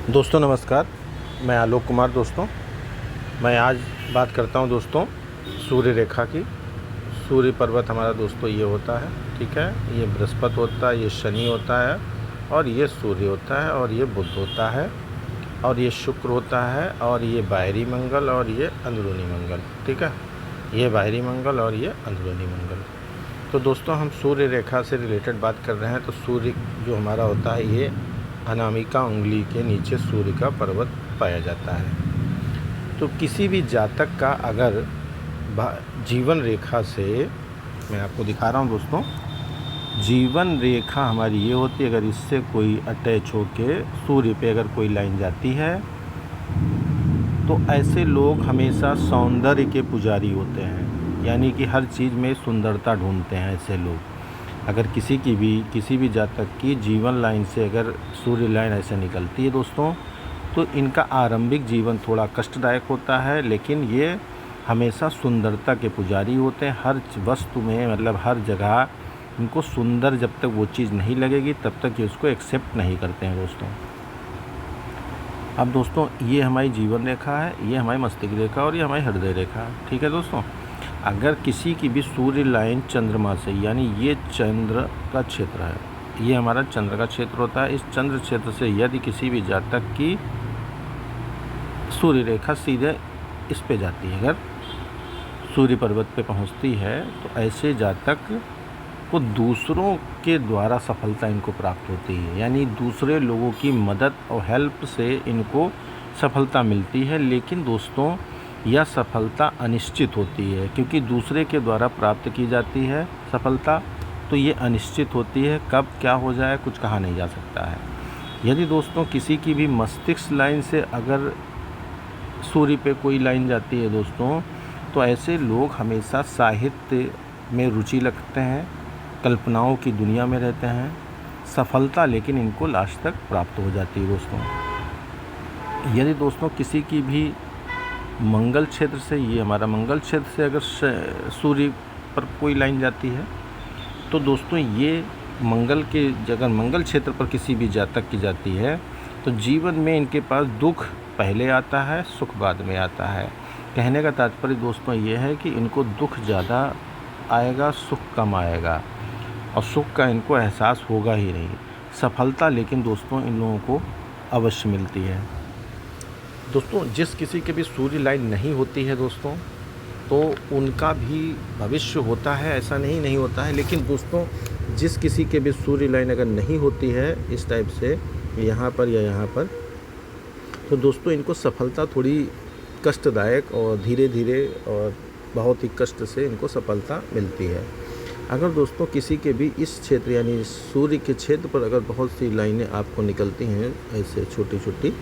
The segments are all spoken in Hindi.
दोस्तों नमस्कार, मैं आलोक कुमार। दोस्तों मैं आज बात करता हूं दोस्तों सूर्य रेखा की। सूर्य पर्वत हमारा दोस्तों ये होता है, ठीक है। ये बृहस्पति होता है, ये शनि होता है, और ये सूर्य होता है, और ये बुध होता है, और ये शुक्र होता है, और ये बाहरी मंगल, और ये अंदरूनी मंगल, ठीक है। ये बाहरी मंगल और ये अंदरूनी मंगल। तो दोस्तों हम सूर्य रेखा से रिलेटेड बात कर रहे हैं। तो सूर्य जो हमारा होता है ये अनामिका उंगली के नीचे सूर्य का पर्वत पाया जाता है। तो किसी भी जातक का अगर जीवन रेखा से, मैं आपको दिखा रहा हूँ दोस्तों, जीवन रेखा हमारी ये होती है, अगर इससे कोई अटैच होके सूर्य पे अगर कोई लाइन जाती है तो ऐसे लोग हमेशा सौंदर्य के पुजारी होते हैं, यानी कि हर चीज़ में सुंदरता ढूंढते हैं ऐसे लोग। अगर किसी भी जातक की जीवन लाइन से अगर सूर्य लाइन ऐसे निकलती है दोस्तों, तो इनका आरंभिक जीवन थोड़ा कष्टदायक होता है, लेकिन ये हमेशा सुंदरता के पुजारी होते हैं। हर वस्तु में, मतलब हर जगह इनको सुंदर जब तक वो चीज़ नहीं लगेगी तब तक ये उसको एक्सेप्ट नहीं करते हैं दोस्तों। अब दोस्तों ये हमारी जीवन रेखा है, ये हमारी मस्तिष्क रेखा, और ये हमारी हृदय रेखा है, ठीक है दोस्तों। अगर किसी की भी सूर्य लाइन चंद्रमा से, यानी ये चंद्र का क्षेत्र है, ये हमारा चंद्र का क्षेत्र होता है, इस चंद्र क्षेत्र से यदि किसी भी जातक की सूर्य रेखा सीधे इस पे जाती है, अगर सूर्य पर्वत पे पहुंचती है, तो ऐसे जातक को दूसरों के द्वारा सफलता इनको प्राप्त होती है, यानी दूसरे लोगों की मदद और हेल्प से इनको सफलता मिलती है। लेकिन दोस्तों यह सफलता अनिश्चित होती है, क्योंकि दूसरे के द्वारा प्राप्त की जाती है सफलता, तो ये अनिश्चित होती है, कब क्या हो जाए कुछ कहा नहीं जा सकता है। यदि दोस्तों किसी की भी मस्तिष्क लाइन से अगर सूर्य पे कोई लाइन जाती है दोस्तों, तो ऐसे लोग हमेशा साहित्य में रुचि रखते हैं, कल्पनाओं की दुनिया में रहते हैं, सफलता लेकिन इनको लास्ट तक प्राप्त हो जाती है दोस्तों। यदि दोस्तों किसी की भी मंगल क्षेत्र से, ये हमारा मंगल क्षेत्र से अगर सूर्य पर कोई लाइन जाती है, तो दोस्तों ये मंगल क्षेत्र पर किसी भी जातक की जाती है, तो जीवन में इनके पास दुख पहले आता है, सुख बाद में आता है। कहने का तात्पर्य दोस्तों ये है कि इनको दुख ज़्यादा आएगा, सुख कम आएगा, और सुख का इनको एहसास होगा ही नहीं। सफलता लेकिन दोस्तों इन लोगों को अवश्य मिलती है। दोस्तों जिस किसी के भी सूर्य लाइन नहीं होती है दोस्तों, तो उनका भी भविष्य होता है, ऐसा नहीं होता है। लेकिन दोस्तों जिस किसी के भी सूर्य लाइन अगर नहीं होती है इस टाइप से, यहाँ पर या यहाँ पर, तो दोस्तों इनको सफलता थोड़ी कष्टदायक और धीरे धीरे और बहुत ही कष्ट से इनको सफलता मिलती है। अगर दोस्तों किसी के भी इस क्षेत्र यानी सूर्य के क्षेत्र पर अगर बहुत सी लाइनें आपको निकलती हैं ऐसे छोटी छोटी,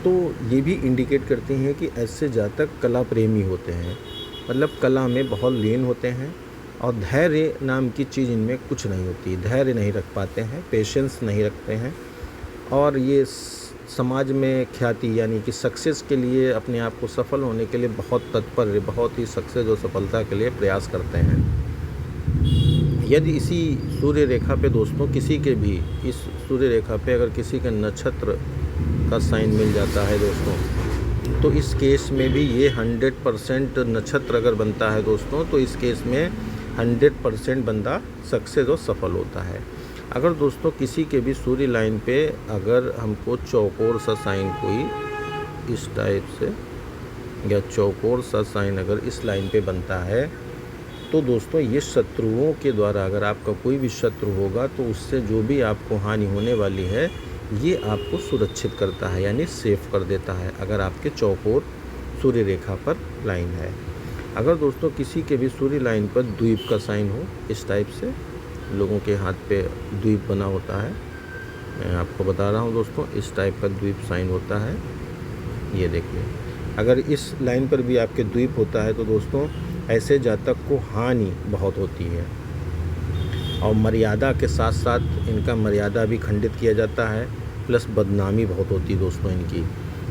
तो ये भी इंडिकेट करती हैं कि ऐसे जातक कला प्रेमी होते हैं, मतलब कला में बहुत लीन होते हैं, और धैर्य नाम की चीज़ इनमें कुछ नहीं होती। धैर्य नहीं रख पाते हैं, पेशेंस नहीं रखते हैं, और ये समाज में ख्याति यानी कि सक्सेस के लिए, अपने आप को सफल होने के लिए बहुत तत्पर, बहुत ही सक्सेस और सफलता के लिए प्रयास करते हैं। यदि इसी सूर्य रेखा पे दोस्तों किसी के भी इस सूर्य रेखा पे अगर किसी के नक्षत्र का साइन मिल जाता है दोस्तों, तो इस केस में भी ये 100% नक्षत्र अगर बनता है दोस्तों, तो इस केस में 100% बंदा सक्सेस और सफल होता है। अगर दोस्तों किसी के भी सूर्य लाइन पे अगर हमको चौकोर सा साइन कोई इस टाइप से, या चौकोर सा साइन अगर इस लाइन पे बनता है, तो दोस्तों ये शत्रुओं के द्वारा, अगर आपका कोई भी शत्रु होगा तो उससे जो भी आपको हानि होने वाली है, ये आपको सुरक्षित करता है, यानी सेफ कर देता है, अगर आपके चौकोर सूर्य रेखा पर लाइन है। अगर दोस्तों किसी के भी सूर्य लाइन पर द्वीप का साइन हो, इस टाइप से लोगों के हाथ पे द्वीप बना होता है, मैं आपको बता रहा हूँ दोस्तों, इस टाइप का द्वीप साइन होता है, ये देखिए। अगर इस लाइन पर भी आपके द्वीप होता है, तो दोस्तों ऐसे जातक को हानि बहुत होती है, और मर्यादा के साथ साथ इनका मर्यादा भी खंडित किया जाता है, प्लस बदनामी बहुत होती है दोस्तों इनकी,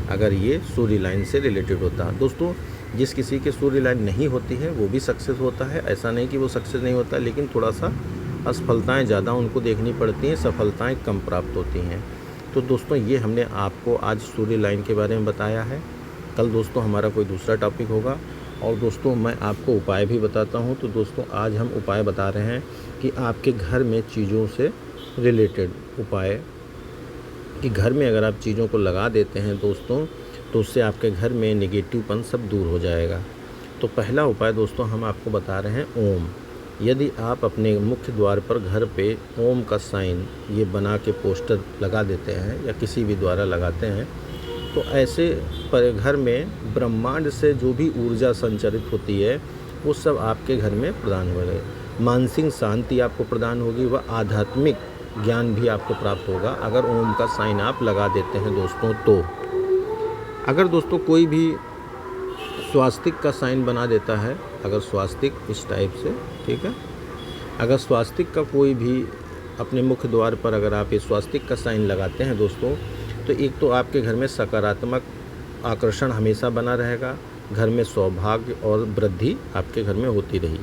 अगर ये सूर्य लाइन से रिलेटेड होता है। दोस्तों जिस किसी के सूर्य लाइन नहीं होती है वो भी सक्सेस होता है, ऐसा नहीं कि वो सक्सेस नहीं होता, लेकिन थोड़ा सा असफलताएं ज़्यादा उनको देखनी पड़ती हैं, सफलताएं कम प्राप्त होती हैं। तो दोस्तों ये हमने आपको आज सूर्य लाइन के बारे में बताया है। कल दोस्तों हमारा कोई दूसरा टॉपिक होगा। और दोस्तों मैं आपको उपाय भी बताता हूँ। तो दोस्तों आज हम उपाय बता रहे हैं कि आपके घर में चीज़ों से रिलेटेड उपाय, कि घर में अगर आप चीज़ों को लगा देते हैं दोस्तों तो उससे आपके घर में नेगेटिवपन सब दूर हो जाएगा। तो पहला उपाय दोस्तों हम आपको बता रहे हैं ओम। यदि आप अपने मुख्य द्वार पर घर पे ओम का साइन ये बना के पोस्टर लगा देते हैं या किसी भी द्वारा लगाते हैं तो ऐसे पर घर में ब्रह्मांड से जो भी ऊर्जा संचारित होती है वो सब आपके घर में प्रदान हो गए। मानसिक शांति आपको प्रदान होगी व आध्यात्मिक ज्ञान भी आपको प्राप्त होगा अगर ओम का साइन आप लगा देते हैं दोस्तों। तो अगर दोस्तों कोई भी स्वास्तिक का साइन बना देता है, अगर स्वास्तिक इस टाइप से, ठीक है, अगर स्वास्तिक का कोई भी अपने मुख्य द्वार पर अगर आप इस स्वास्तिक का साइन लगाते हैं दोस्तों तो एक तो आपके घर में सकारात्मक आकर्षण हमेशा बना रहेगा, घर में सौभाग्य और वृद्धि आपके घर में होती रही।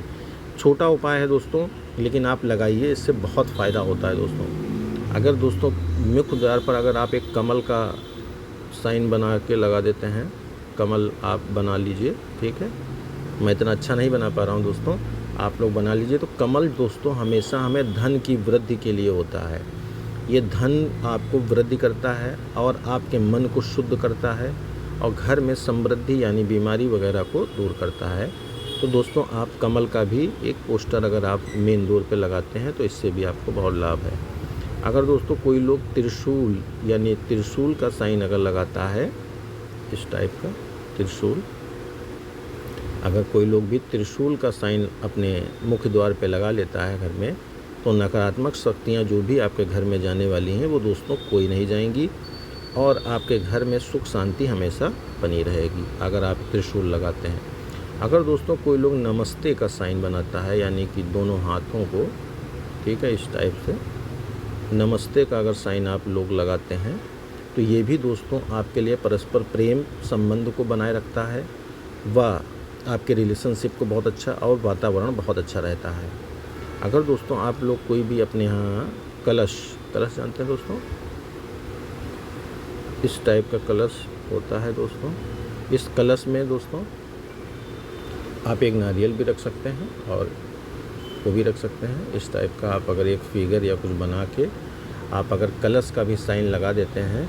छोटा उपाय है दोस्तों, लेकिन आप लगाइए, इससे बहुत फ़ायदा होता है दोस्तों। अगर दोस्तों मुख्य द्वार पर अगर आप एक कमल का साइन बना के लगा देते हैं, कमल आप बना लीजिए, ठीक है, मैं इतना अच्छा नहीं बना पा रहा हूँ दोस्तों, आप लोग बना लीजिए। तो कमल दोस्तों हमेशा हमें धन की वृद्धि के लिए होता है। ये धन आपको वृद्धि करता है और आपके मन को शुद्ध करता है और घर में समृद्धि यानी बीमारी वगैरह को दूर करता है। तो दोस्तों आप कमल का भी एक पोस्टर अगर आप मेन डोर पे लगाते हैं तो इससे भी आपको बहुत लाभ है। अगर दोस्तों कोई लोग त्रिशूल यानी त्रिशूल का साइन अगर लगाता है, इस टाइप का त्रिशूल, अगर कोई लोग भी त्रिशूल का साइन अपने मुख्य द्वार पे लगा लेता है घर में, तो नकारात्मक शक्तियाँ जो भी आपके घर में जाने वाली हैं वो दोस्तों कोई नहीं जाएंगी और आपके घर में सुख शांति हमेशा बनी रहेगी अगर आप त्रिशूल लगाते हैं। अगर दोस्तों कोई लोग नमस्ते का साइन बनाता है यानी कि दोनों हाथों को, ठीक है, इस टाइप से नमस्ते का अगर साइन आप लोग लगाते हैं तो ये भी दोस्तों आपके लिए परस्पर प्रेम संबंध को बनाए रखता है व आपके रिलेशनशिप को बहुत अच्छा और वातावरण बहुत अच्छा रहता है। अगर दोस्तों आप लोग कोई भी अपने यहाँ कलश जानते हैं दोस्तों, इस टाइप का कलश होता है दोस्तों, इस कलश में दोस्तों आप एक नारियल भी रख सकते हैं और वो भी रख सकते हैं। इस टाइप का आप अगर एक फिगर या कुछ बना के आप अगर कलश का भी साइन लगा देते हैं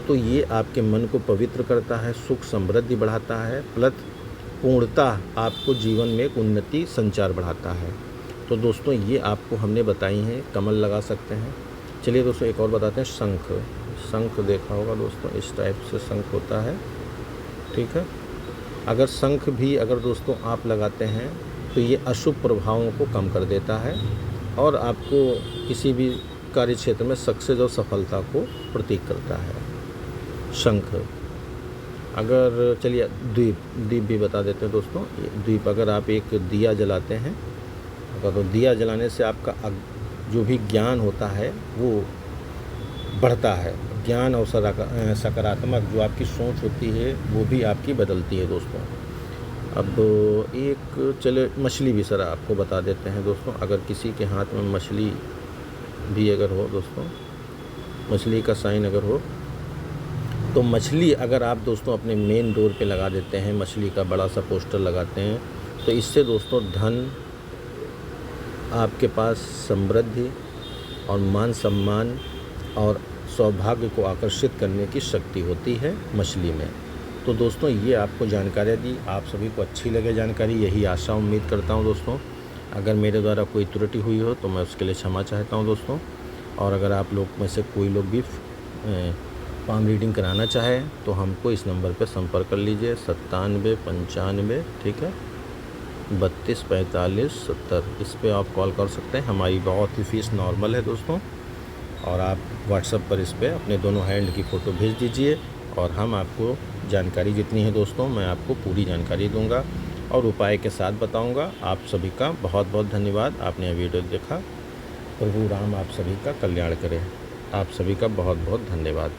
तो ये आपके मन को पवित्र करता है, सुख समृद्धि बढ़ाता है, प्लस पूर्णता आपको जीवन में एक उन्नति संचार बढ़ाता है। तो दोस्तों ये आपको हमने बताई हैं, कमल लगा सकते हैं। चलिए दोस्तों एक और बताते हैं, शंख देखा होगा दोस्तों, इस टाइप से शंख होता है, ठीक है। अगर शंख भी अगर दोस्तों आप लगाते हैं तो ये अशुभ प्रभावों को कम कर देता है और आपको किसी भी कार्य क्षेत्र में सक्सेस और सफलता को प्रतीक करता है शंख। अगर चलिए दीप भी बता देते हैं दोस्तों। दीप अगर आप एक दिया जलाते हैं, अगर तो दिया जलाने से आपका जो भी ज्ञान होता है वो बढ़ता है, ज्ञान और सकारात्मक जो आपकी सोच होती है वो भी आपकी बदलती है दोस्तों। अब एक चले मछली भी सर आपको बता देते हैं दोस्तों। अगर किसी के हाथ में मछली भी अगर हो दोस्तों, मछली का साइन अगर हो तो मछली अगर आप दोस्तों अपने मेन डोर पे लगा देते हैं, मछली का बड़ा सा पोस्टर लगाते हैं तो इससे दोस्तों धन, आपके पास समृद्धि और मान सम्मान और सौभाग्य को आकर्षित करने की शक्ति होती है मछली में। तो दोस्तों ये आपको जानकारियाँ दी, आप सभी को अच्छी लगे जानकारी, यही आशा उम्मीद करता हूँ दोस्तों। अगर मेरे द्वारा कोई त्रुटि हुई हो तो मैं उसके लिए क्षमा चाहता हूँ दोस्तों। और अगर आप लोग में से कोई लोग भी पाम रीडिंग कराना चाहे तो हमको इस नंबर पर संपर्क कर लीजिए, 9795, ठीक है, 32 45 70, इस पर आप कॉल कर सकते हैं। हमारी बहुत ही फ़ीस नॉर्मल है दोस्तों। और आप व्हाट्सएप पर इस पर अपने दोनों हैंड की फ़ोटो भेज दीजिए और हम आपको जानकारी जितनी है दोस्तों मैं आपको पूरी जानकारी दूंगा और उपाय के साथ बताऊंगा। आप सभी का बहुत बहुत धन्यवाद, आपने यह वीडियो देखा। प्रभु राम आप सभी का कल्याण करें। आप सभी का बहुत बहुत धन्यवाद।